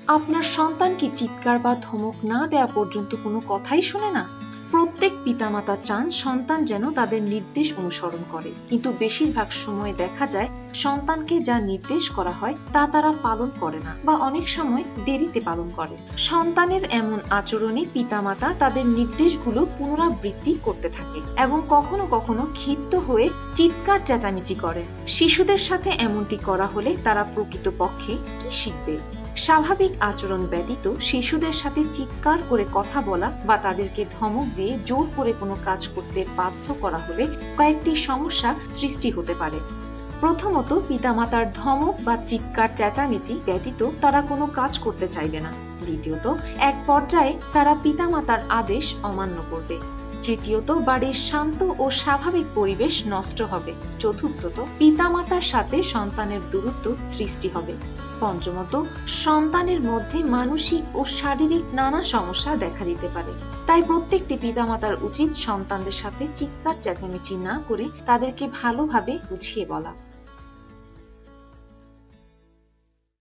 আপনার সন্তান কি চিৎকার বা ধমক না দেওয়া পর্যন্ত কোনো কথাই শোনে না? প্রত্যেক পিতামাতা চান সন্তান যেন তাদের নির্দেশ অনুসরণ করে, কিন্তু বেশিরভাগ সময় দেখা যায় সন্তানকে যা নির্দেশ করা হয় তা তারা পালন করে না বা অনেক সময় দেরিতে পালন করে। সন্তানের এমন আচরণে পিতামাতা তাদের নির্দেশগুলো পুনরাবৃত্তি করতে থাকে এবং কখনো কখনো ক্ষিপ্ত হয়ে চিৎকার চেঁচামেচি করে। শিশুদের সাথে এমনটি করা হলে তারা প্রকৃতপক্ষে কি শিখবে? স্বাভাবিক আচরণ ব্যতীত শিশুদের সাথে চিৎকার করে কথা বলা বা তাদেরকে ধমক দিয়ে জোর করে কোনো কাজ করতে বাধ্য করা হলে কয়েকটি সমস্যা সৃষ্টি হতে পারে। প্রথমত, পিতামাতার ধমক বা চিৎকার চেঁচামেচি ব্যতীত তারা কোনো কাজ করতে চাইবে না। দ্বিতীয়ত, এক পর্যায়ে তারা পিতামাতার আদেশ অমান্য করবে। তৃতীয়ত, বাড়ির শান্ত ও স্বাভাবিক পরিবেশ নষ্ট হবে। চতুর্থত, পিতামাতার সাথে সন্তানের দূরত্ব সৃষ্টি হবে। পঞ্চমত, সন্তানের মধ্যে মানসিক ও শারীরিক নানা সমস্যা দেখা দিতে পারে। তাই প্রত্যেকটি পিতামাতার উচিত সন্তানদের সাথে চিৎকার চেঁচামেচি না করে তাদেরকে ভালোভাবে বুঝিয়ে বলা।